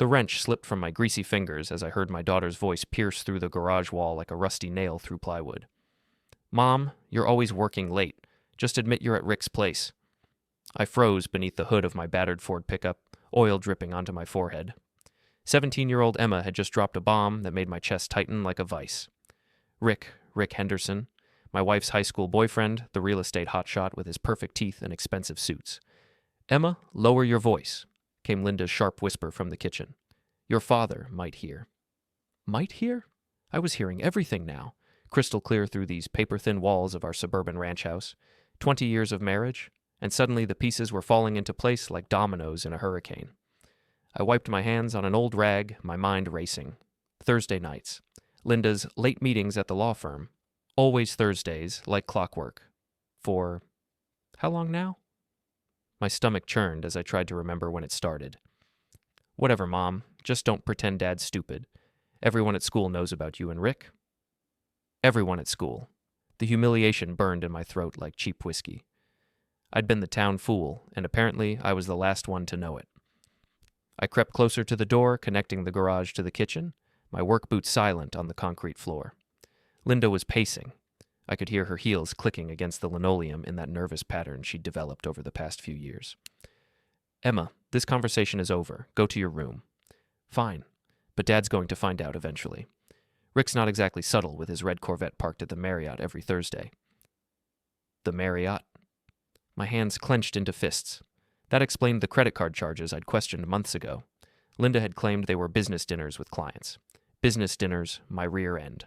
The wrench slipped from my greasy fingers as I heard my daughter's voice pierce through the garage wall like a rusty nail through plywood. Mom, you're always working late. Just admit you're at Rick's place. I froze beneath the hood of my battered Ford pickup, oil dripping onto my forehead. 17-year-old Emma had just dropped a bomb that made my chest tighten like a vice. Rick Henderson, my wife's high school boyfriend, the real estate hotshot with his perfect teeth and expensive suits. Emma, lower your voice, came Linda's sharp whisper from the kitchen. Your father might hear. Might hear? I was hearing everything now, crystal clear through these paper-thin walls of our suburban ranch house. 20 years of marriage, and suddenly the pieces were falling into place like dominoes in a hurricane. I wiped my hands on an old rag, my mind racing. Thursday nights. Linda's late meetings at the law firm. Always Thursdays, like clockwork. For how long now? My stomach churned as I tried to remember when it started. Whatever, Mom. Just don't pretend Dad's stupid. Everyone at school knows about you and Rick. Everyone at school. The humiliation burned in my throat like cheap whiskey. I'd been the town fool, and apparently I was the last one to know it. I crept closer to the door, connecting the garage to the kitchen, my work boots silent on the concrete floor. Linda was pacing. I could hear her heels clicking against the linoleum in that nervous pattern she'd developed over the past few years. Emma, this conversation is over. Go to your room. Fine, but Dad's going to find out eventually. Rick's not exactly subtle with his red Corvette parked at the Marriott every Thursday. The Marriott? My hands clenched into fists. That explained the credit card charges I'd questioned months ago. Linda had claimed they were business dinners with clients. Business dinners, my rear end.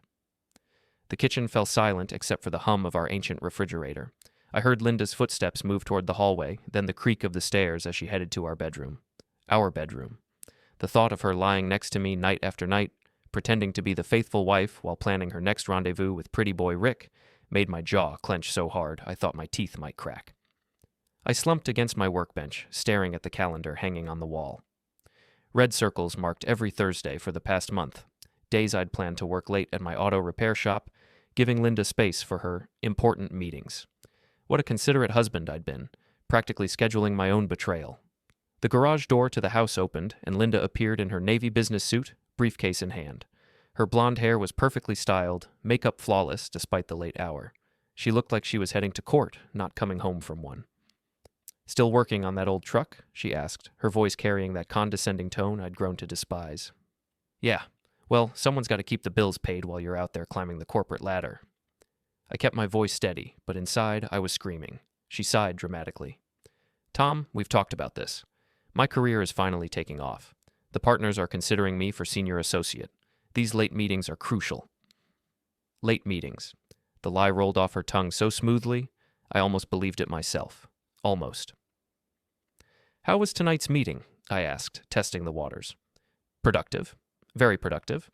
The kitchen fell silent except for the hum of our ancient refrigerator. I heard Linda's footsteps move toward the hallway, then the creak of the stairs as she headed to our bedroom. Our bedroom. The thought of her lying next to me night after night, pretending to be the faithful wife while planning her next rendezvous with pretty boy Rick, made my jaw clench so hard I thought my teeth might crack. I slumped against my workbench, staring at the calendar hanging on the wall. Red circles marked every Thursday for the past month, days I'd planned to work late at my auto repair shop, giving Linda space for her important meetings. What a considerate husband I'd been, practically scheduling my own betrayal. The garage door to the house opened, and Linda appeared in her navy business suit, briefcase in hand. Her blonde hair was perfectly styled, makeup flawless despite the late hour. She looked like she was heading to court, not coming home from one. Still working on that old truck? She asked, her voice carrying that condescending tone I'd grown to despise. Yeah, well, someone's got to keep the bills paid while you're out there climbing the corporate ladder. I kept my voice steady, but inside I was screaming. She sighed dramatically. Tom, we've talked about this. My career is finally taking off. The partners are considering me for senior associate. These late meetings are crucial. Late meetings. The lie rolled off her tongue so smoothly, I almost believed it myself. Almost. How was tonight's meeting? I asked, testing the waters. Productive. Very productive.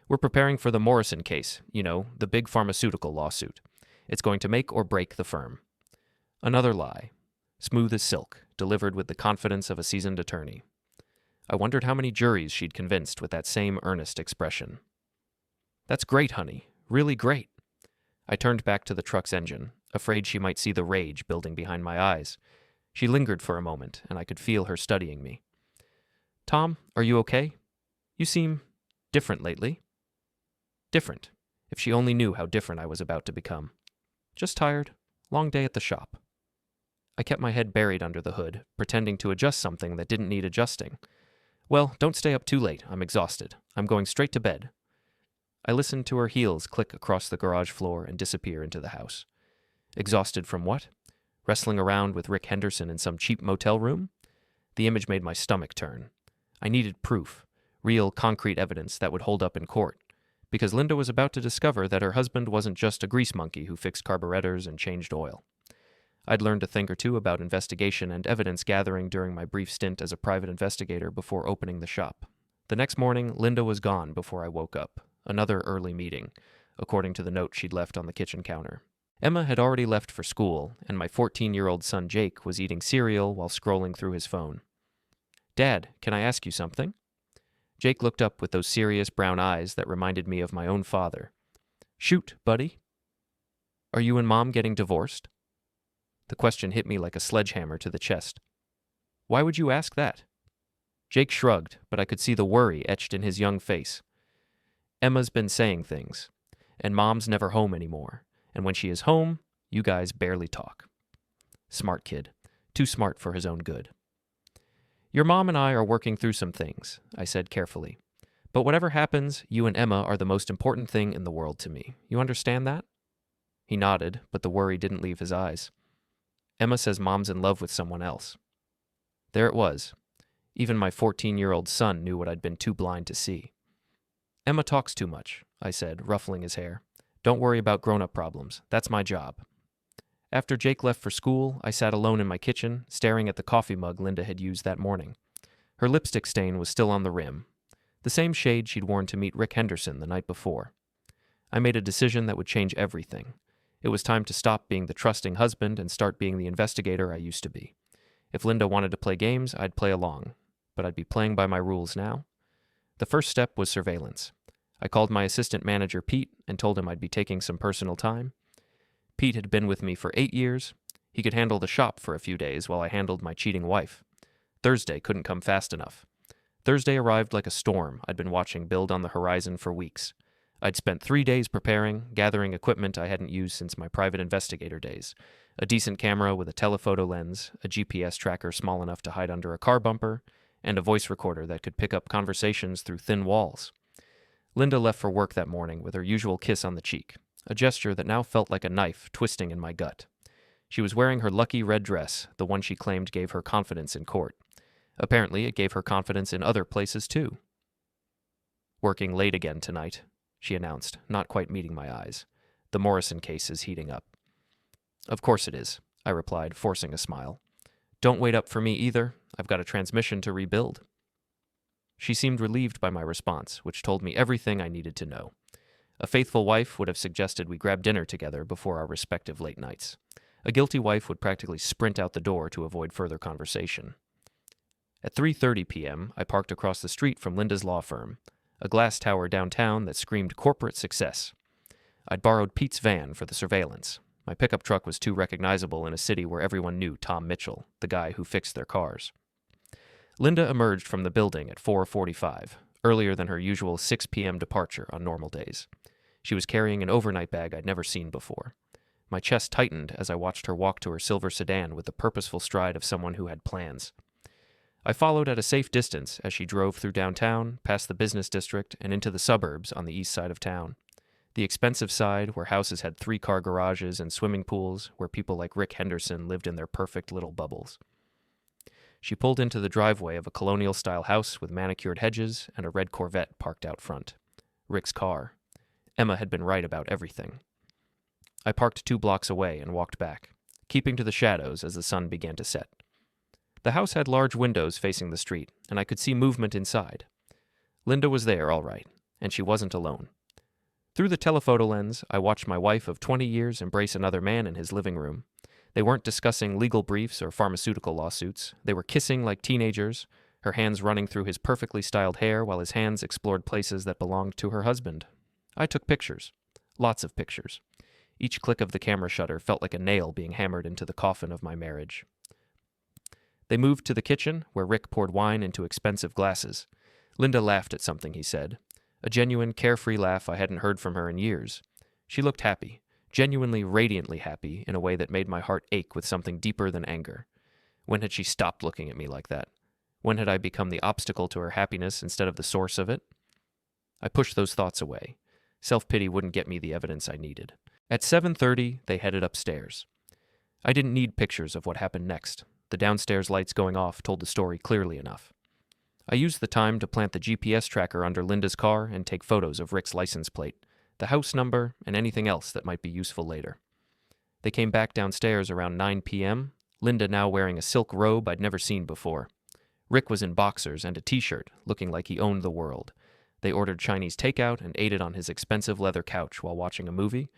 We're preparing for the Morrison case, the big pharmaceutical lawsuit. It's going to make or break the firm. Another lie. Smooth as silk, delivered with the confidence of a seasoned attorney. I wondered how many juries she'd convinced with that same earnest expression. That's great, honey. Really great. I turned back to the truck's engine, afraid she might see the rage building behind my eyes. She lingered for a moment, and I could feel her studying me. Tom, are you okay? You seem different lately. Different. If she only knew how different I was about to become. Just tired. Long day at the shop. I kept my head buried under the hood, pretending to adjust something that didn't need adjusting. Well, don't stay up too late. I'm exhausted. I'm going straight to bed. I listened to her heels click across the garage floor and disappear into the house. Exhausted from what? Wrestling around with Rick Henderson in some cheap motel room? The image made my stomach turn. I needed proof, real concrete evidence that would hold up in court, because Linda was about to discover that her husband wasn't just a grease monkey who fixed carburetors and changed oil. I'd learned a thing or two about investigation and evidence gathering during my brief stint as a private investigator before opening the shop. The next morning, Linda was gone before I woke up. Another early meeting, according to the note she'd left on the kitchen counter. Emma had already left for school, and my 14-year-old son Jake was eating cereal while scrolling through his phone. Dad, can I ask you something? Jake looked up with those serious brown eyes that reminded me of my own father. Shoot, buddy. Are you and Mom getting divorced? The question hit me like a sledgehammer to the chest. Why would you ask that? Jake shrugged, but I could see the worry etched in his young face. Emma's been saying things, and Mom's never home anymore, and when she is home, you guys barely talk. Smart kid. Too smart for his own good. Your mom and I are working through some things, I said carefully. But whatever happens, you and Emma are the most important thing in the world to me. You understand that? He nodded, but the worry didn't leave his eyes. Emma says Mom's in love with someone else. There it was. Even my 14-year-old son knew what I'd been too blind to see. Emma talks too much, I said, ruffling his hair. Don't worry about grown-up problems. That's my job. After Jake left for school, I sat alone in my kitchen, staring at the coffee mug Linda had used that morning. Her lipstick stain was still on the rim, the same shade she'd worn to meet Rick Henderson the night before. I made a decision that would change everything. It was time to stop being the trusting husband and start being the investigator I used to be. If Linda wanted to play games, I'd play along, but I'd be playing by my rules now. The first step was surveillance. I called my assistant manager, Pete, and told him I'd be taking some personal time. Pete had been with me for 8 years. He could handle the shop for a few days while I handled my cheating wife. Thursday couldn't come fast enough. Thursday arrived like a storm I'd been watching build on the horizon for weeks. I'd spent 3 days preparing, gathering equipment I hadn't used since my private investigator days. A decent camera with a telephoto lens, a GPS tracker small enough to hide under a car bumper, and a voice recorder that could pick up conversations through thin walls. Linda left for work that morning with her usual kiss on the cheek, a gesture that now felt like a knife twisting in my gut. She was wearing her lucky red dress, the one she claimed gave her confidence in court. Apparently, it gave her confidence in other places, too. Working late again tonight, she announced, not quite meeting my eyes. The Morrison case is heating up. Of course it is, I replied, forcing a smile. Don't wait up for me either. I've got a transmission to rebuild. She seemed relieved by my response, which told me everything I needed to know. A faithful wife would have suggested we grab dinner together before our respective late nights. A guilty wife would practically sprint out the door to avoid further conversation. At 3:30 p.m., I parked across the street from Linda's law firm, a glass tower downtown that screamed corporate success. I'd borrowed Pete's van for the surveillance. My pickup truck was too recognizable in a city where everyone knew Tom Mitchell, the guy who fixed their cars. Linda emerged from the building at 4:45, earlier than her usual 6 p.m. departure on normal days. She was carrying an overnight bag I'd never seen before. My chest tightened as I watched her walk to her silver sedan with the purposeful stride of someone who had plans. I followed at a safe distance as she drove through downtown, past the business district, and into the suburbs on the east side of town. The expensive side, where houses had 3-car garages and swimming pools, where people like Rick Henderson lived in their perfect little bubbles. She pulled into the driveway of a colonial-style house with manicured hedges and a red Corvette parked out front. Rick's car. Emma had been right about everything. I parked 2 blocks away and walked back, keeping to the shadows as the sun began to set. The house had large windows facing the street, and I could see movement inside. Linda was there, all right, and she wasn't alone. Through the telephoto lens, I watched my wife of 20 years embrace another man in his living room. They weren't discussing legal briefs or pharmaceutical lawsuits. They were kissing like teenagers, her hands running through his perfectly styled hair while his hands explored places that belonged to her husband. I took pictures. Lots of pictures. Each click of the camera shutter felt like a nail being hammered into the coffin of my marriage. They moved to the kitchen, where Rick poured wine into expensive glasses. Linda laughed at something he said. A genuine, carefree laugh I hadn't heard from her in years. She looked happy, genuinely, radiantly happy, in a way that made my heart ache with something deeper than anger. When had she stopped looking at me like that? When had I become the obstacle to her happiness instead of the source of it? I pushed those thoughts away. Self-pity wouldn't get me the evidence I needed. At 7:30, they headed upstairs. I didn't need pictures of what happened next. The downstairs lights going off told the story clearly enough. I used the time to plant the GPS tracker under Linda's car and take photos of Rick's license plate, the house number, and anything else that might be useful later. They came back downstairs around 9 p.m., Linda now wearing a silk robe I'd never seen before. Rick was in boxers and a t-shirt, looking like he owned the world. They ordered Chinese takeout and ate it on his expensive leather couch while watching a movie.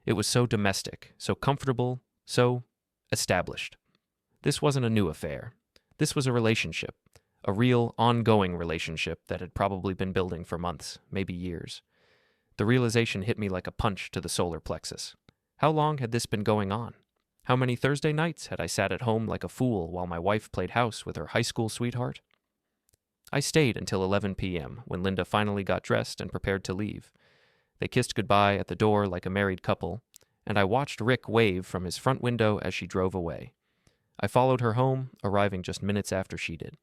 It was so domestic, so comfortable, so established. This wasn't a new affair. This was a relationship, a real, ongoing relationship that had probably been building for months, maybe years. The realization hit me like a punch to the solar plexus. How long had this been going on? How many Thursday nights had I sat at home like a fool while my wife played house with her high school sweetheart? I stayed until 11 p.m. when Linda finally got dressed and prepared to leave. They kissed goodbye at the door like a married couple, and I watched Rick wave from his front window as she drove away. I followed her home, arriving just minutes after she did.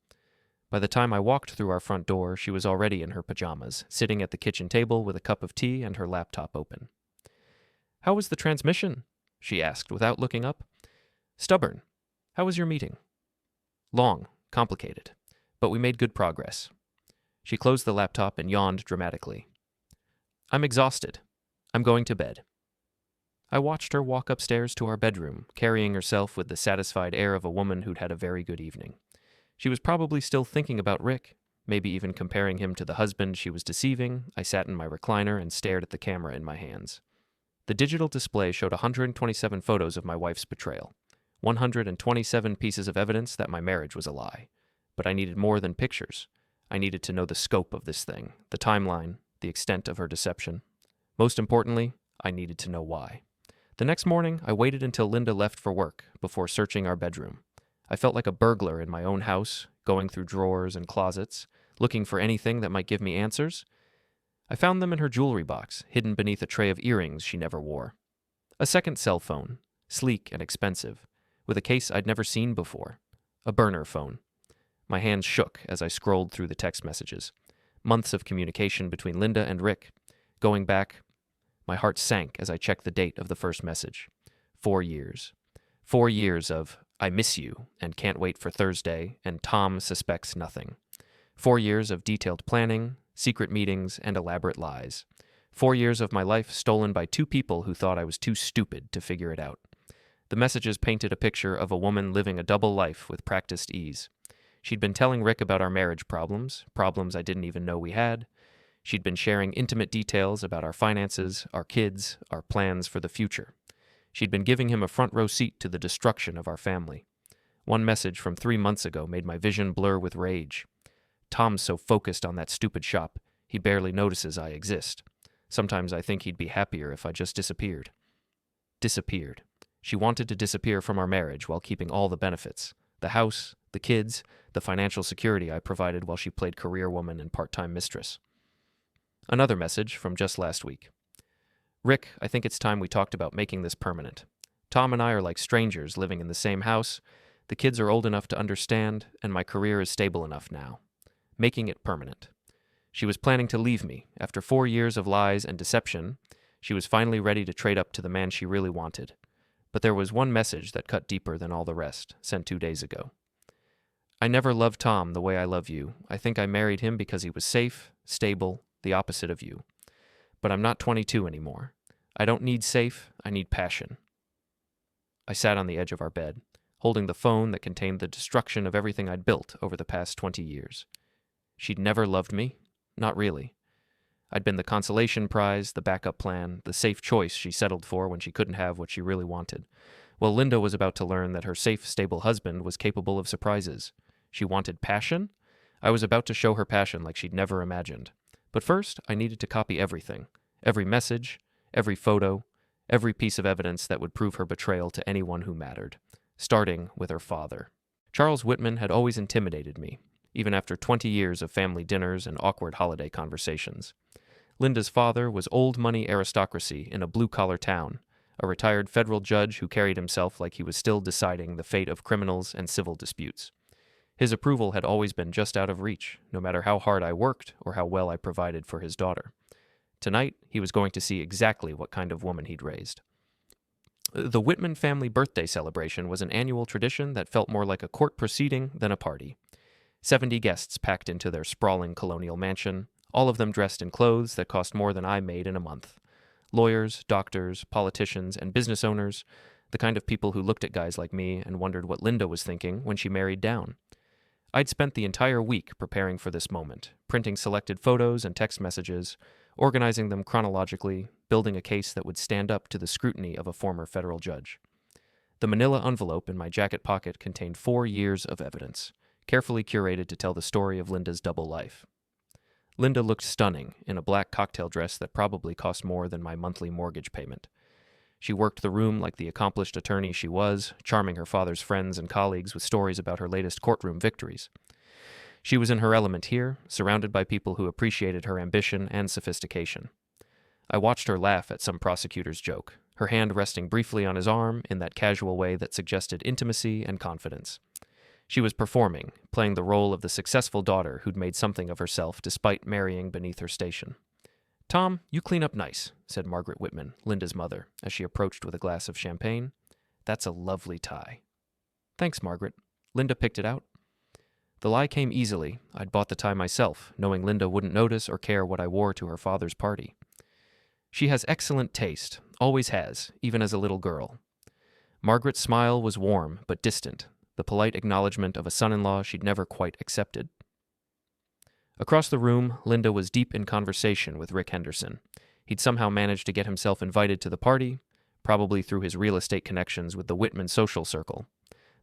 By the time I walked through our front door, she was already in her pajamas, sitting at the kitchen table with a cup of tea and her laptop open. "How was the transmission?" she asked without looking up. "Stubborn. How was your meeting?" "Long, complicated, but we made good progress." She closed the laptop and yawned dramatically. "I'm exhausted. I'm going to bed." I watched her walk upstairs to our bedroom, carrying herself with the satisfied air of a woman who'd had a very good evening. She was probably still thinking about Rick, maybe even comparing him to the husband she was deceiving. I sat in my recliner and stared at the camera in my hands. The digital display showed 127 photos of my wife's betrayal, 127 pieces of evidence that my marriage was a lie. But I needed more than pictures. I needed to know the scope of this thing, the timeline, the extent of her deception. Most importantly, I needed to know why. The next morning, I waited until Linda left for work before searching our bedroom. I felt like a burglar in my own house, going through drawers and closets, looking for anything that might give me answers. I found them in her jewelry box, hidden beneath a tray of earrings she never wore. A second cell phone, sleek and expensive, with a case I'd never seen before. A burner phone. My hands shook as I scrolled through the text messages. Months of communication between Linda and Rick. Going back, my heart sank as I checked the date of the first message. 4 years. 4 years of "I miss you" and "can't wait for Thursday" and "Tom suspects nothing." 4 years of detailed planning, secret meetings, and elaborate lies. 4 years of my life stolen by 2 people who thought I was too stupid to figure it out. The messages painted a picture of a woman living a double life with practiced ease. She'd been telling Rick about our marriage problems I didn't even know we had. She'd been sharing intimate details about our finances, our kids, our plans for the future. She'd been giving him a front row seat to the destruction of our family. One message from 3 months ago made my vision blur with rage. "Tom's so focused on that stupid shop, he barely notices I exist. Sometimes I think he'd be happier if I just disappeared." Disappeared. She wanted to disappear from our marriage while keeping all the benefits. The house, the kids, the financial security I provided while she played career woman and part-time mistress. Another message from just last week. "Rick, I think it's time we talked about making this permanent. Tom and I are like strangers living in the same house. The kids are old enough to understand, and my career is stable enough now. Making it permanent." She was planning to leave me. After 4 years of lies and deception, she was finally ready to trade up to the man she really wanted. But there was one message that cut deeper than all the rest, sent 2 days ago. "I never loved Tom the way I love you. I think I married him because he was safe, stable, the opposite of you. But I'm not 22 anymore. I don't need safe, I need passion." I sat on the edge of our bed, holding the phone that contained the destruction of everything I'd built over the past 20 years. She'd never loved me? Not really. I'd been the consolation prize, the backup plan, the safe choice she settled for when she couldn't have what she really wanted. Well, Linda was about to learn that her safe, stable husband was capable of surprises. She wanted passion? I was about to show her passion like she'd never imagined. But first, I needed to copy everything. Every message, every photo, every piece of evidence that would prove her betrayal to anyone who mattered. Starting with her father. Charles Whitman had always intimidated me, even after 20 years of family dinners and awkward holiday conversations. Linda's father was old-money aristocracy in a blue-collar town, a retired federal judge who carried himself like he was still deciding the fate of criminals and civil disputes. His approval had always been just out of reach, no matter how hard I worked or how well I provided for his daughter. Tonight, he was going to see exactly what kind of woman he'd raised. The Whitman family birthday celebration was an annual tradition that felt more like a court proceeding than a party. 70 guests packed into their sprawling colonial mansion, all of them dressed in clothes that cost more than I made in a month. Lawyers, doctors, politicians, and business owners, the kind of people who looked at guys like me and wondered what Linda was thinking when she married down. I'd spent the entire week preparing for this moment, printing selected photos and text messages, organizing them chronologically, building a case that would stand up to the scrutiny of a former federal judge. The manila envelope in my jacket pocket contained 4 years of evidence, carefully curated to tell the story of Linda's double life. Linda looked stunning in a black cocktail dress that probably cost more than my monthly mortgage payment. She worked the room like the accomplished attorney she was, charming her father's friends and colleagues with stories about her latest courtroom victories. She was in her element here, surrounded by people who appreciated her ambition and sophistication. I watched her laugh at some prosecutor's joke, her hand resting briefly on his arm in that casual way that suggested intimacy and confidence. She was performing, playing the role of the successful daughter who'd made something of herself despite marrying beneath her station. "Tom, you clean up nice," said Margaret Whitman, Linda's mother, as she approached with a glass of champagne. "That's a lovely tie." "Thanks, Margaret." Linda picked it out. The lie came easily. I'd bought the tie myself, knowing Linda wouldn't notice or care what I wore to her father's party. She has excellent taste, always has, even as a little girl. Margaret's smile was warm but distant, the polite acknowledgement of a son-in-law she'd never quite accepted. Across the room, Linda was deep in conversation with Rick Henderson. He'd somehow managed to get himself invited to the party, probably through his real estate connections with the Whitman social circle.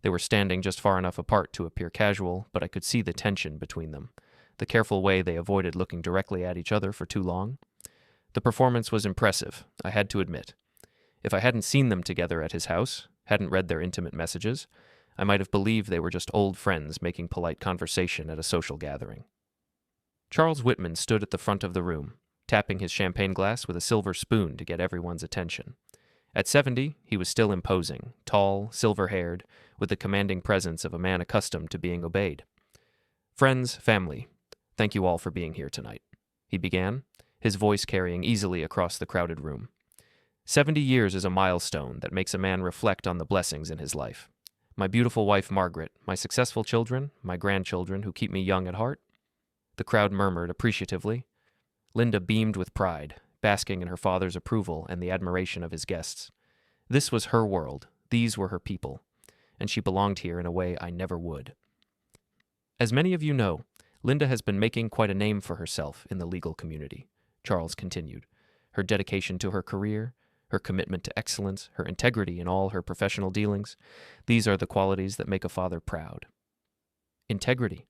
They were standing just far enough apart to appear casual, but I could see the tension between them, the careful way they avoided looking directly at each other for too long. The performance was impressive, I had to admit. If I hadn't seen them together at his house, hadn't read their intimate messages, I might have believed they were just old friends making polite conversation at a social gathering. Charles Whitman stood at the front of the room, tapping his champagne glass with a silver spoon to get everyone's attention. At 70, he was still imposing, tall, silver-haired, with the commanding presence of a man accustomed to being obeyed. "Friends, family, thank you all for being here tonight," he began, his voice carrying easily across the crowded room. 70 years is a milestone that makes a man reflect on the blessings in his life. My beautiful wife, Margaret, my successful children, my grandchildren who keep me young at heart. The crowd murmured appreciatively. Linda beamed with pride, basking in her father's approval and the admiration of his guests. This was her world, these were her people, and she belonged here in a way I never would. As many of you know, Linda has been making quite a name for herself in the legal community, Charles continued. Her dedication to her career, her commitment to excellence, her integrity in all her professional dealings, these are the qualities that make a father proud. Integrity.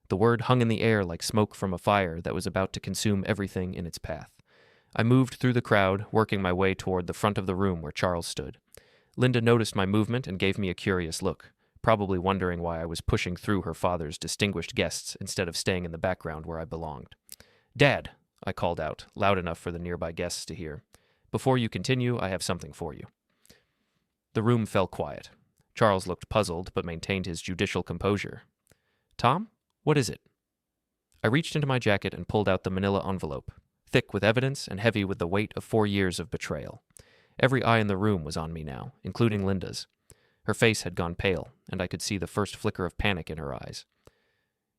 The word hung in the air like smoke from a fire that was about to consume everything in its path. I moved through the crowd, working my way toward the front of the room where Charles stood. Linda noticed my movement and gave me a curious look, probably wondering why I was pushing through her father's distinguished guests instead of staying in the background where I belonged. "Dad," I called out, loud enough for the nearby guests to hear. "Before you continue, I have something for you." The room fell quiet. Charles looked puzzled but maintained his judicial composure. "Tom? What is it?" I reached into my jacket and pulled out the manila envelope, thick with evidence and heavy with the weight of 4 years of betrayal. Every eye in the room was on me now, including Linda's. Her face had gone pale, and I could see the first flicker of panic in her eyes.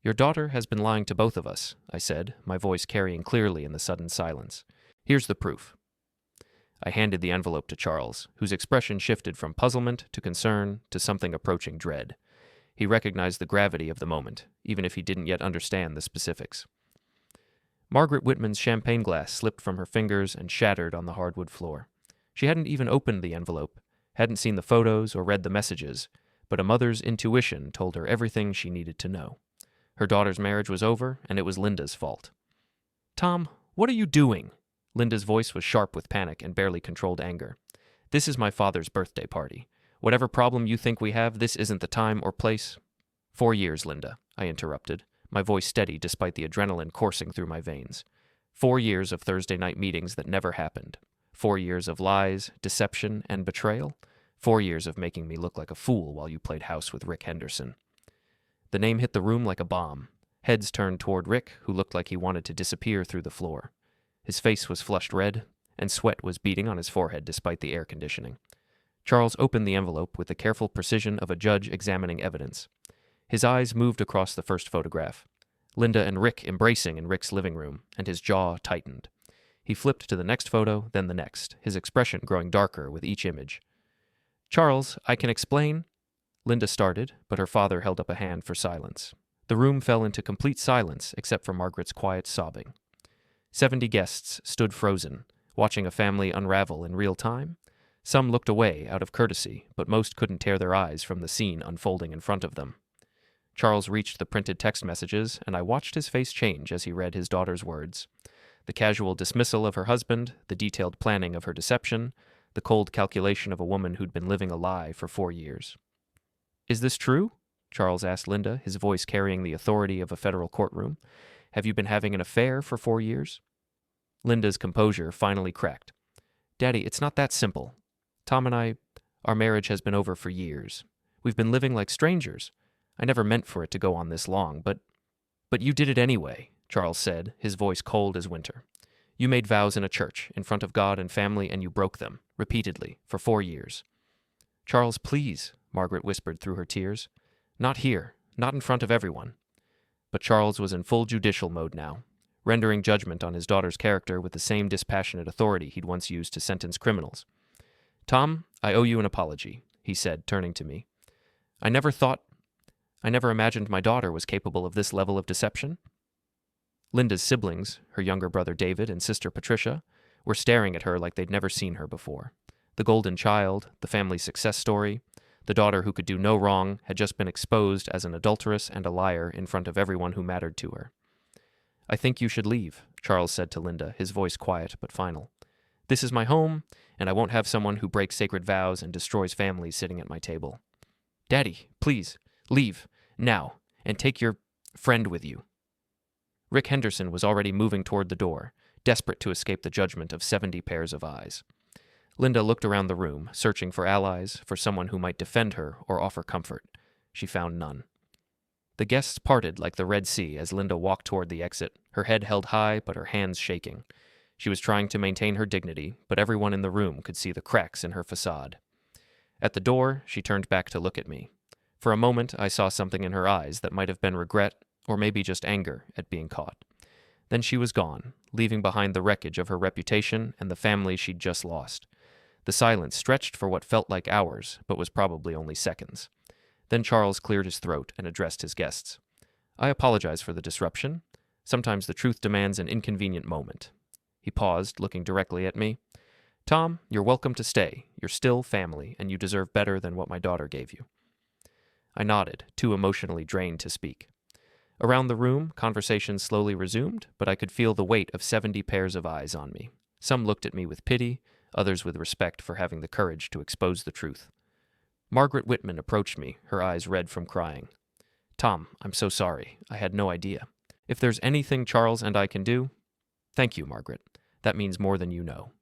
"Your daughter has been lying to both of us," I said, my voice carrying clearly in the sudden silence. "Here's the proof." I handed the envelope to Charles, whose expression shifted from puzzlement to concern to something approaching dread. He recognized the gravity of the moment, even if he didn't yet understand the specifics. Margaret Whitman's champagne glass slipped from her fingers and shattered on the hardwood floor. She hadn't even opened the envelope, hadn't seen the photos or read the messages, but a mother's intuition told her everything she needed to know. Her daughter's marriage was over, and it was Linda's fault. "Tom, what are you doing?" Linda's voice was sharp with panic and barely controlled anger. "This is my father's birthday party. Whatever problem you think we have, this isn't the time or place." 4 years, Linda," I interrupted, my voice steady despite the adrenaline coursing through my veins. 4 years of Thursday night meetings that never happened. 4 years of lies, deception, and betrayal. 4 years of making me look like a fool while you played house with Rick Henderson. The name hit the room like a bomb. Heads turned toward Rick, who looked like he wanted to disappear through the floor. His face was flushed red, and sweat was beading on his forehead despite the air conditioning. Charles opened the envelope with the careful precision of a judge examining evidence. His eyes moved across the first photograph. Linda and Rick embracing in Rick's living room, and his jaw tightened. He flipped to the next photo, then the next, his expression growing darker with each image. "Charles, I can explain." Linda started, but her father held up a hand for silence. The room fell into complete silence except for Margaret's quiet sobbing. 70 guests stood frozen, watching a family unravel in real time. Some looked away out of courtesy, but most couldn't tear their eyes from the scene unfolding in front of them. Charles reached the printed text messages, and I watched his face change as he read his daughter's words. The casual dismissal of her husband, the detailed planning of her deception, the cold calculation of a woman who'd been living a lie for 4 years. "Is this true?" Charles asked Linda, his voice carrying the authority of a federal courtroom. Have you been having an affair for 4 years? Linda's composure finally cracked. Daddy, it's not that simple. Tom and I, our marriage has been over for years. We've been living like strangers. I never meant for it to go on this long, but you did it anyway, Charles said, his voice cold as winter. You made vows in a church, in front of God and family, and you broke them, repeatedly, for 4 years. Charles, please, Margaret whispered through her tears. Not here, not in front of everyone. But Charles was in full judicial mode now, rendering judgment on his daughter's character with the same dispassionate authority he'd once used to sentence criminals. Tom, I owe you an apology, he said, turning to me. I never imagined my daughter was capable of this level of deception. Linda's siblings, her younger brother David and sister Patricia, were staring at her like they'd never seen her before. The golden child, the family success story, the daughter who could do no wrong, had just been exposed as an adulteress and a liar in front of everyone who mattered to her. I think you should leave, Charles said to Linda, his voice quiet but final. This is my home, and I won't have someone who breaks sacred vows and destroys families sitting at my table. Daddy, please, leave, now, and take your friend with you. Rick Henderson was already moving toward the door, desperate to escape the judgment of 70 pairs of eyes. Linda looked around the room, searching for allies, for someone who might defend her or offer comfort. She found none. The guests parted like the Red Sea as Linda walked toward the exit, her head held high but her hands shaking. She was trying to maintain her dignity, but everyone in the room could see the cracks in her facade. At the door, she turned back to look at me. For a moment, I saw something in her eyes that might have been regret or maybe just anger at being caught. Then she was gone, leaving behind the wreckage of her reputation and the family she'd just lost. The silence stretched for what felt like hours, but was probably only seconds. Then Charles cleared his throat and addressed his guests. I apologize for the disruption. Sometimes the truth demands an inconvenient moment. He paused, looking directly at me. Tom, you're welcome to stay. You're still family, and you deserve better than what my daughter gave you. I nodded, too emotionally drained to speak. Around the room, conversation slowly resumed, but I could feel the weight of 70 pairs of eyes on me. Some looked at me with pity, others with respect for having the courage to expose the truth. Margaret Whitman approached me, her eyes red from crying. Tom, I'm so sorry. I had no idea. If there's anything Charles and I can do... Thank you, Margaret. That means more than you know.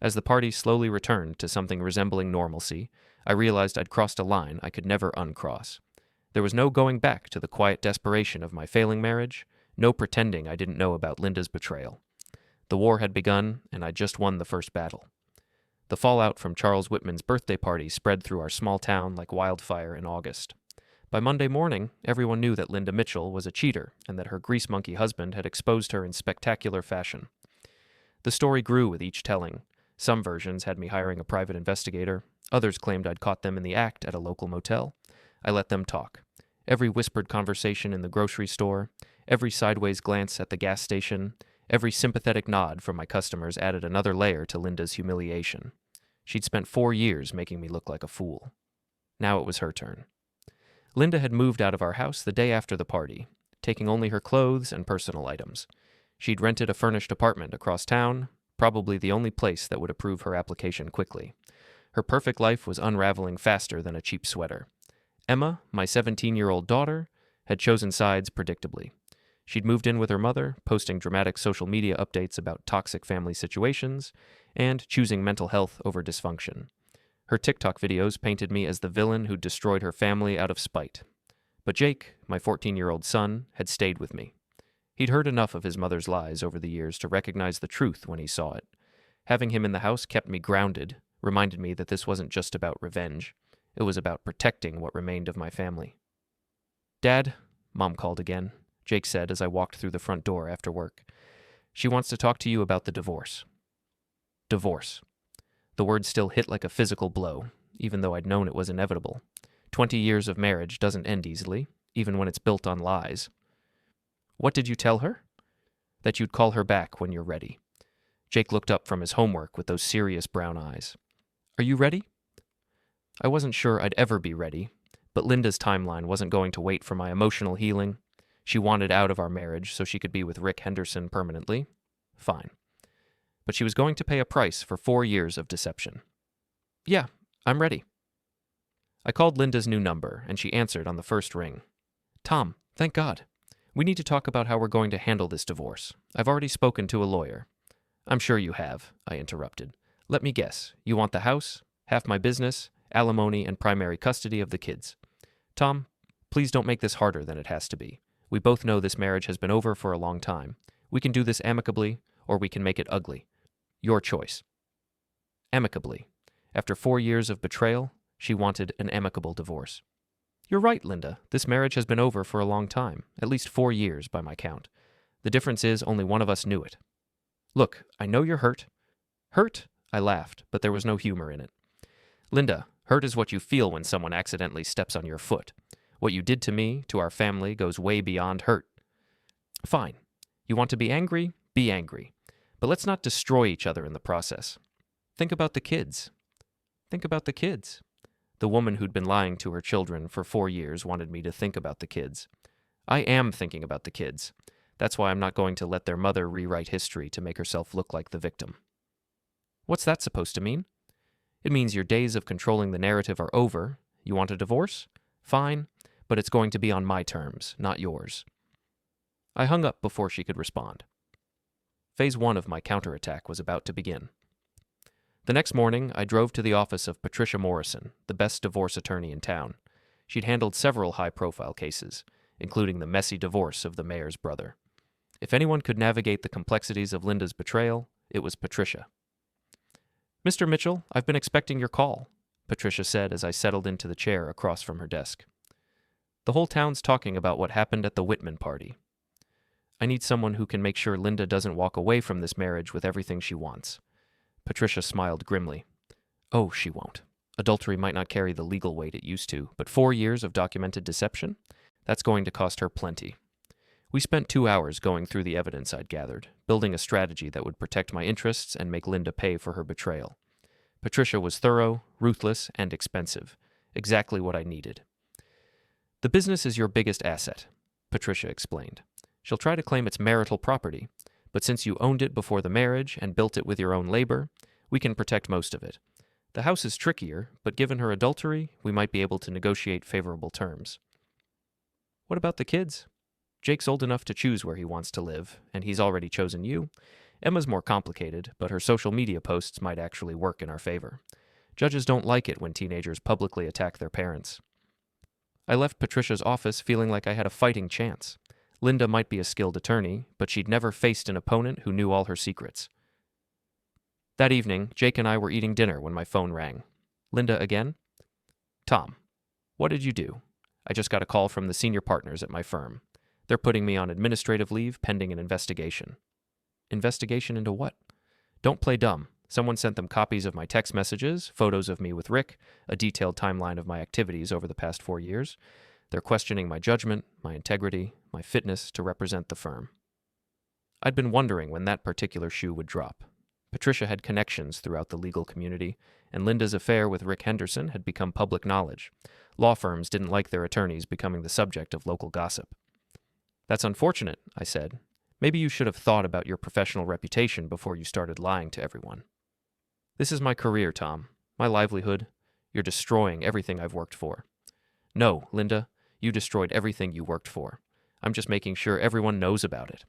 As the party slowly returned to something resembling normalcy, I realized I'd crossed a line I could never uncross. There was no going back to the quiet desperation of my failing marriage, no pretending I didn't know about Linda's betrayal. The war had begun, and I'd just won the first battle. The fallout from Charles Whitman's birthday party spread through our small town like wildfire in August. By Monday morning, everyone knew that Linda Mitchell was a cheater and that her grease monkey husband had exposed her in spectacular fashion. The story grew with each telling. Some versions had me hiring a private investigator. Others claimed I'd caught them in the act at a local motel. I let them talk. Every whispered conversation in the grocery store, every sideways glance at the gas station, every sympathetic nod from my customers added another layer to Linda's humiliation. She'd spent 4 years making me look like a fool. Now it was her turn. Linda had moved out of our house the day after the party, taking only her clothes and personal items. She'd rented a furnished apartment across town, probably the only place that would approve her application quickly. Her perfect life was unraveling faster than a cheap sweater. Emma, my 17-year-old daughter, had chosen sides predictably. She'd moved in with her mother, posting dramatic social media updates about toxic family situations, and choosing mental health over dysfunction. Her TikTok videos painted me as the villain who destroyed her family out of spite. But Jake, my 14-year-old son, had stayed with me. He'd heard enough of his mother's lies over the years to recognize the truth when he saw it. Having him in the house kept me grounded, reminded me that this wasn't just about revenge. It was about protecting what remained of my family. Dad, Mom called again, Jake said as I walked through the front door after work. She wants to talk to you about the divorce. Divorce. The word still hit like a physical blow, even though I'd known it was inevitable. 20 years of marriage doesn't end easily, even when it's built on lies. What did you tell her? That you'd call her back when you're ready. Jake looked up from his homework with those serious brown eyes. Are you ready? I wasn't sure I'd ever be ready, but Linda's timeline wasn't going to wait for my emotional healing. She wanted out of our marriage so she could be with Rick Henderson permanently. Fine. But she was going to pay a price for 4 years of deception. Yeah, I'm ready. I called Linda's new number, and she answered on the first ring. Tom, thank God. We need to talk about how we're going to handle this divorce. I've already spoken to a lawyer. I'm sure you have, I interrupted. Let me guess. You want the house, half my business, alimony, and primary custody of the kids. Tom, please don't make this harder than it has to be. We both know this marriage has been over for a long time. We can do this amicably, or we can make it ugly. Your choice. Amicably. After 4 years of betrayal, she wanted an amicable divorce. You're right, Linda. This marriage has been over for a long time, at least 4 years by my count. The difference is only one of us knew it. Look, I know you're hurt. Hurt? I laughed, but there was no humor in it. Linda, hurt is what you feel when someone accidentally steps on your foot. What you did to me, to our family, goes way beyond hurt. Fine. You want to be angry? Be angry. But let's not destroy each other in the process. Think about the kids. Think about the kids. The woman who'd been lying to her children for 4 years wanted me to think about the kids. I am thinking about the kids. That's why I'm not going to let their mother rewrite history to make herself look like the victim. What's that supposed to mean? It means your days of controlling the narrative are over. You want a divorce? Fine, but it's going to be on my terms, not yours. I hung up before she could respond. Phase 1 of my counterattack was about to begin. The next morning, I drove to the office of Patricia Morrison, the best divorce attorney in town. She'd handled several high-profile cases, including the messy divorce of the mayor's brother. If anyone could navigate the complexities of Linda's betrayal, it was Patricia. Mr. Mitchell, I've been expecting your call, Patricia said as I settled into the chair across from her desk. The whole town's talking about what happened at the Whitman party. I need someone who can make sure Linda doesn't walk away from this marriage with everything she wants. Patricia smiled grimly. Oh, she won't. Adultery might not carry the legal weight it used to, but 4 years of documented deception? That's going to cost her plenty. We spent 2 hours going through the evidence I'd gathered, building a strategy that would protect my interests and make Linda pay for her betrayal. Patricia was thorough, ruthless, and expensive. Exactly what I needed. The business is your biggest asset, Patricia explained. She'll try to claim it's marital property, but since you owned it before the marriage and built it with your own labor, we can protect most of it. The house is trickier, but given her adultery, we might be able to negotiate favorable terms. What about the kids? Jake's old enough to choose where he wants to live, and he's already chosen you. Emma's more complicated, but her social media posts might actually work in our favor. Judges don't like it when teenagers publicly attack their parents. I left Patricia's office feeling like I had a fighting chance. Linda might be a skilled attorney, but she'd never faced an opponent who knew all her secrets. That evening, Jake and I were eating dinner when my phone rang. Linda again? Tom, what did you do? I just got a call from the senior partners at my firm. They're putting me on administrative leave pending an investigation. Investigation into what? Don't play dumb. Someone sent them copies of my text messages, photos of me with Rick, a detailed timeline of my activities over the past 4 years. They're questioning my judgment, my integrity, my fitness to represent the firm. I'd been wondering when that particular shoe would drop. Patricia had connections throughout the legal community, and Linda's affair with Rick Henderson had become public knowledge. Law firms didn't like their attorneys becoming the subject of local gossip. That's unfortunate, I said. Maybe you should have thought about your professional reputation before you started lying to everyone. This is my career, Tom. My livelihood. You're destroying everything I've worked for. No, Linda, you destroyed everything you worked for. I'm just making sure everyone knows about it.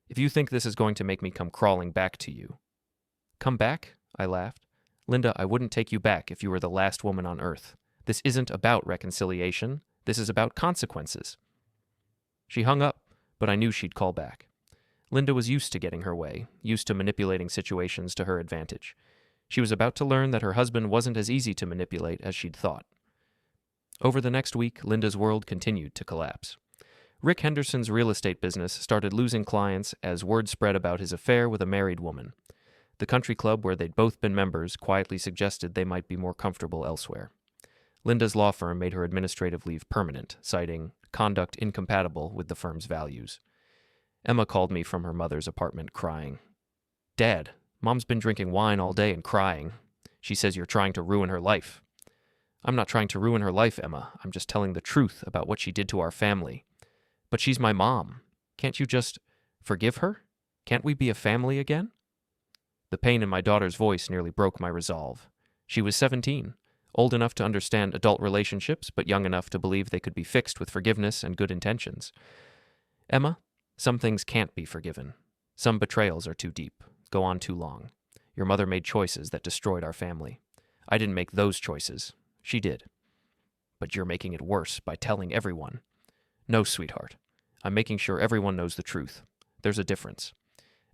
If you think this is going to make me come crawling back to you. Come back? I laughed. Linda, I wouldn't take you back if you were the last woman on earth. This isn't about reconciliation. This is about consequences. She hung up, but I knew she'd call back. Linda was used to getting her way, used to manipulating situations to her advantage. She was about to learn that her husband wasn't as easy to manipulate as she'd thought. Over the next week, Linda's world continued to collapse. Rick Henderson's real estate business started losing clients as word spread about his affair with a married woman. The country club where they'd both been members quietly suggested they might be more comfortable elsewhere. Linda's law firm made her administrative leave permanent, citing conduct incompatible with the firm's values. Emma called me from her mother's apartment crying. Dad, Mom's been drinking wine all day and crying. She says you're trying to ruin her life. I'm not trying to ruin her life, Emma. I'm just telling the truth about what she did to our family. But she's my mom. Can't you just forgive her? Can't we be a family again? The pain in my daughter's voice nearly broke my resolve. She was 17. old enough to understand adult relationships, but young enough to believe they could be fixed with forgiveness and good intentions. Emma, some things can't be forgiven. Some betrayals are too deep, go on too long. Your mother made choices that destroyed our family. I didn't make those choices. She did. But you're making it worse by telling everyone. No, sweetheart. I'm making sure everyone knows the truth. There's a difference.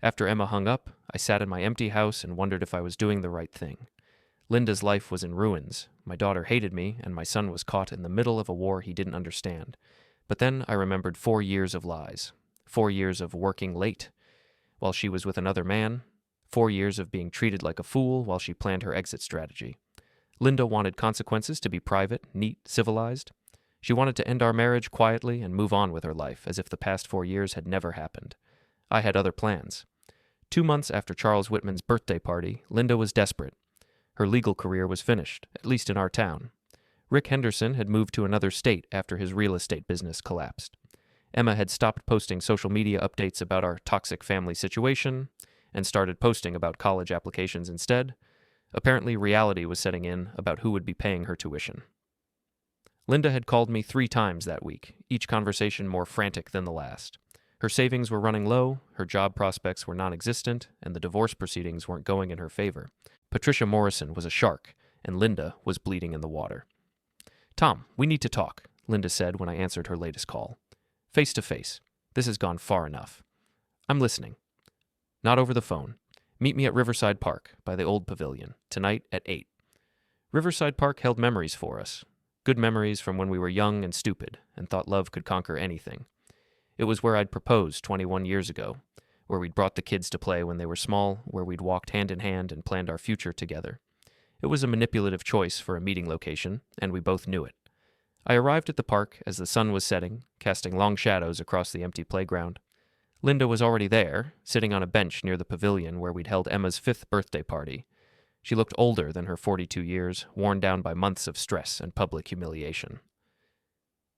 After Emma hung up, I sat in my empty house and wondered if I was doing the right thing. Linda's life was in ruins. My daughter hated me, and my son was caught in the middle of a war he didn't understand. But then I remembered 4 years of lies. 4 years of working late while she was with another man. 4 years of being treated like a fool while she planned her exit strategy. Linda wanted consequences to be private, neat, civilized. She wanted to end our marriage quietly and move on with her life as if the past 4 years had never happened. I had other plans. 2 months after Charles Whitman's birthday party, Linda was desperate. Her legal career was finished, at least in our town. Rick Henderson had moved to another state after his real estate business collapsed. Emma had stopped posting social media updates about our toxic family situation and started posting about college applications instead. Apparently, reality was setting in about who would be paying her tuition. Linda had called me 3 times that week, each conversation more frantic than the last. Her savings were running low, her job prospects were non-existent, and the divorce proceedings weren't going in her favor. Patricia Morrison was a shark, and Linda was bleeding in the water. "Tom, we need to talk," Linda said when I answered her latest call. "Face to face. This has gone far enough." "I'm listening." "Not over the phone. Meet me at Riverside Park, by the old pavilion, tonight at 8. Riverside Park held memories for us. Good memories from when we were young and stupid, and thought love could conquer anything. It was where I'd proposed 21 years ago, where we'd brought the kids to play when they were small, where we'd walked hand in hand and planned our future together. It was a manipulative choice for a meeting location, and we both knew it. I arrived at the park as the sun was setting, casting long shadows across the empty playground. Linda was already there, sitting on a bench near the pavilion where we'd held Emma's 5th birthday party. She looked older than her 42 years, worn down by months of stress and public humiliation.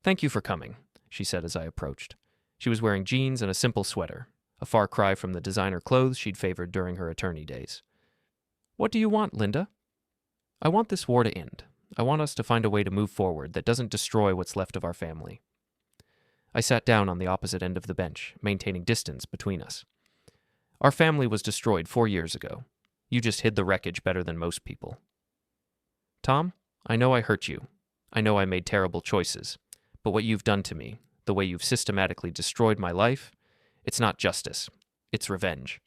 "Thank you for coming," she said as I approached. She was wearing jeans and a simple sweater, a far cry from the designer clothes she'd favored during her attorney days. "What do you want, Linda?" "I want this war to end. I want us to find a way to move forward that doesn't destroy what's left of our family." I sat down on the opposite end of the bench, maintaining distance between us. "Our family was destroyed 4 years ago. You just hid the wreckage better than most people." "Tom, I know I hurt you. I know I made terrible choices. But what you've done to me, the way you've systematically destroyed my life, it's not justice. It's revenge."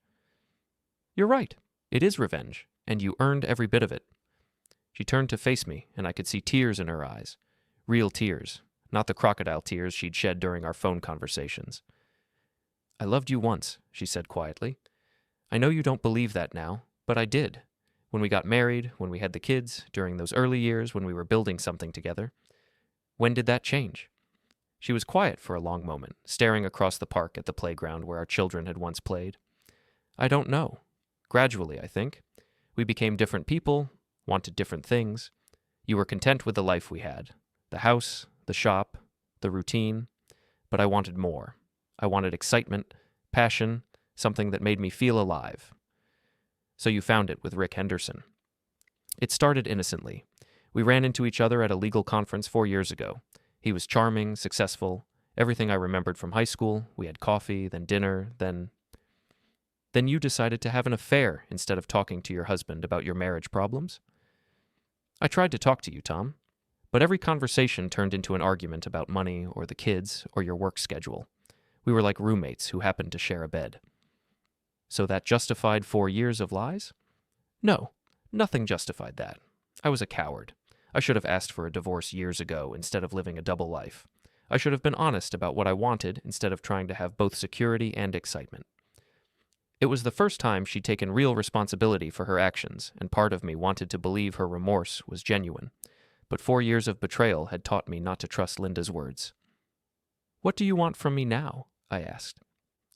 "You're right. It is revenge, and you earned every bit of it." She turned to face me, and I could see tears in her eyes. Real tears, not the crocodile tears she'd shed during our phone conversations. "I loved you once," she said quietly. "I know you don't believe that now, but I did. When we got married, when we had the kids, during those early years when we were building something together. When did that change?" She was quiet for a long moment, staring across the park at the playground where our children had once played. "I don't know. Gradually, I think. We became different people, wanted different things. You were content with the life we had. The house, the shop, the routine. But I wanted more. I wanted excitement, passion, something that made me feel alive. So you found it with Rick Henderson." It started innocently. We ran into each other at a legal conference 4 years ago. He was charming, successful, everything I remembered from high school. We had coffee, then dinner, then you decided to have an affair instead of talking to your husband about your marriage problems. I tried to talk to you, Tom, but every conversation turned into an argument about money or the kids or your work schedule. We were like roommates who happened to share a bed. So that justified 4 years of lies? No, nothing justified that. I was a coward. I should have asked for a divorce years ago instead of living a double life. I should have been honest about what I wanted instead of trying to have both security and excitement. It was the first time she'd taken real responsibility for her actions, and part of me wanted to believe her remorse was genuine. But 4 years of betrayal had taught me not to trust Linda's words. "What do you want from me now?" I asked.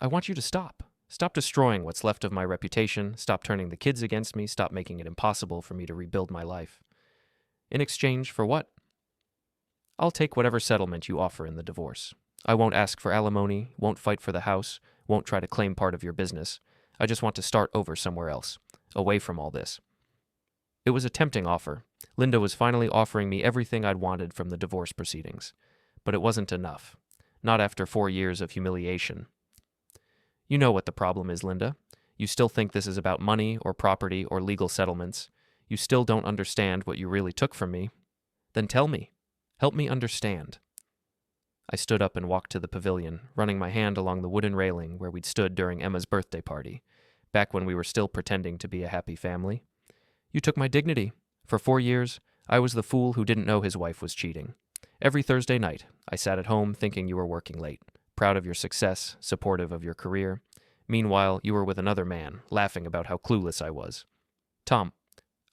"I want you to stop. Stop destroying what's left of my reputation, stop turning the kids against me, stop making it impossible for me to rebuild my life." "In exchange for what?" "I'll take whatever settlement you offer in the divorce. I won't ask for alimony, won't fight for the house, won't try to claim part of your business. I just want to start over somewhere else, away from all this." It was a tempting offer. Linda was finally offering me everything I'd wanted from the divorce proceedings. But it wasn't enough. Not after 4 years of humiliation. You know what the problem is, Linda. You still think this is about money or property or legal settlements. You still don't understand what you really took from me. Then tell me. Help me understand. I stood up and walked to the pavilion, running my hand along the wooden railing where we'd stood during Emma's birthday party, back when we were still pretending to be a happy family. You took my dignity. For 4 years, I was the fool who didn't know his wife was cheating. Every Thursday night, I sat at home thinking you were working late, proud of your success, supportive of your career. Meanwhile, you were with another man, laughing about how clueless I was. Tom,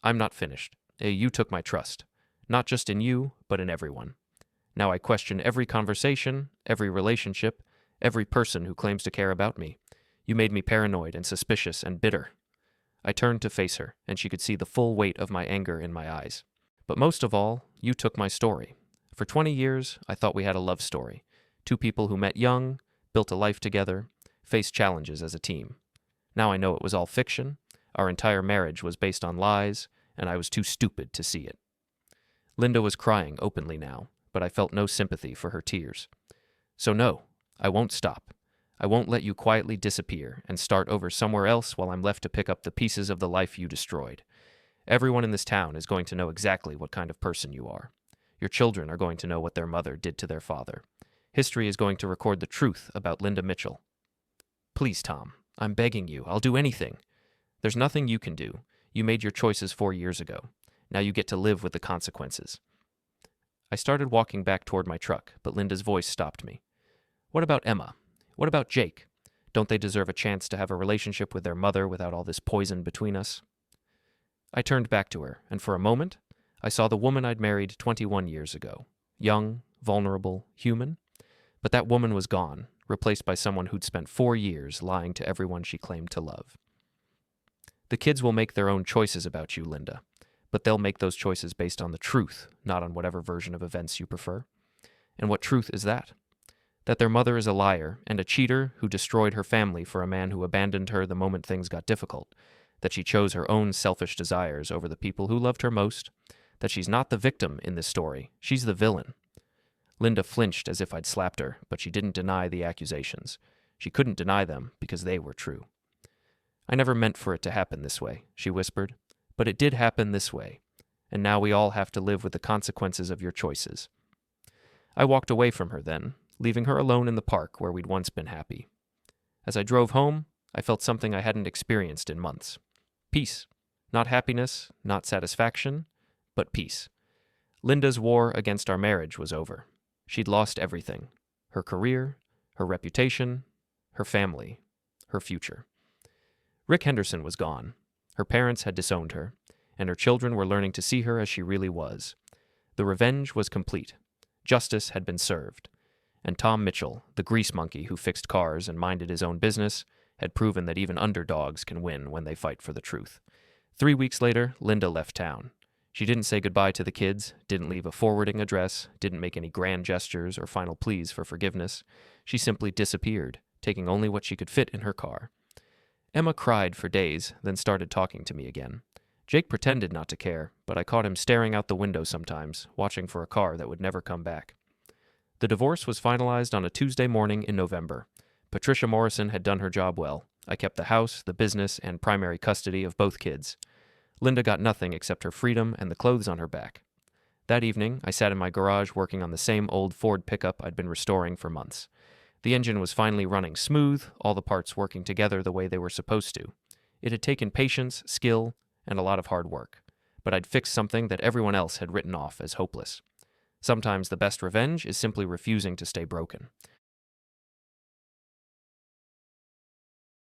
I'm not finished. You took my trust. Not just in you, but in everyone. Now I question every conversation, every relationship, every person who claims to care about me. You made me paranoid and suspicious and bitter. I turned to face her, and she could see the full weight of my anger in my eyes. But most of all, you took my story. For 20 years, I thought we had a love story. Two people who met young, built a life together, faced challenges as a team. Now I know it was all fiction. Our entire marriage was based on lies, and I was too stupid to see it. Linda was crying openly now, but I felt no sympathy for her tears. So no, I won't stop. I won't let you quietly disappear and start over somewhere else while I'm left to pick up the pieces of the life you destroyed. Everyone in this town is going to know exactly what kind of person you are. Your children are going to know what their mother did to their father. History is going to record the truth about Linda Mitchell. Please, Tom, I'm begging you. I'll do anything. There's nothing you can do. You made your choices 4 years ago. Now you get to live with the consequences. I started walking back toward my truck, but Linda's voice stopped me. What about Emma? What about Jake? Don't they deserve a chance to have a relationship with their mother without all this poison between us? I turned back to her, and for a moment, I saw the woman I'd married 21 years ago. Young, vulnerable, human. But that woman was gone, replaced by someone who'd spent 4 years lying to everyone she claimed to love. The kids will make their own choices about you, Linda, but they'll make those choices based on the truth, not on whatever version of events you prefer. And what truth is that? That their mother is a liar and a cheater who destroyed her family for a man who abandoned her the moment things got difficult, that she chose her own selfish desires over the people who loved her most, that she's not the victim in this story, she's the villain. Linda flinched as if I'd slapped her, but she didn't deny the accusations. She couldn't deny them because they were true. I never meant for it to happen this way, she whispered, but it did happen this way, and now we all have to live with the consequences of your choices. I walked away from her then, leaving her alone in the park where we'd once been happy. As I drove home, I felt something I hadn't experienced in months. Peace. Not happiness, not satisfaction, but peace. Linda's war against our marriage was over. She'd lost everything. Her career, her reputation, her family, her future. Rick Henderson was gone. Her parents had disowned her, and her children were learning to see her as she really was. The revenge was complete. Justice had been served. And Tom Mitchell, the grease monkey who fixed cars and minded his own business, had proven that even underdogs can win when they fight for the truth. 3 weeks later, Linda left town. She didn't say goodbye to the kids, didn't leave a forwarding address, didn't make any grand gestures or final pleas for forgiveness. She simply disappeared, taking only what she could fit in her car. Emma cried for days, then started talking to me again. Jake pretended not to care, but I caught him staring out the window sometimes, watching for a car that would never come back. The divorce was finalized on a Tuesday morning in November. Patricia Morrison had done her job well. I kept the house, the business, and primary custody of both kids. Linda got nothing except her freedom and the clothes on her back. That evening, I sat in my garage working on the same old Ford pickup I'd been restoring for months. The engine was finally running smooth, all the parts working together the way they were supposed to. It had taken patience, skill, and a lot of hard work, but I'd fixed something that everyone else had written off as hopeless. Sometimes the best revenge is simply refusing to stay broken.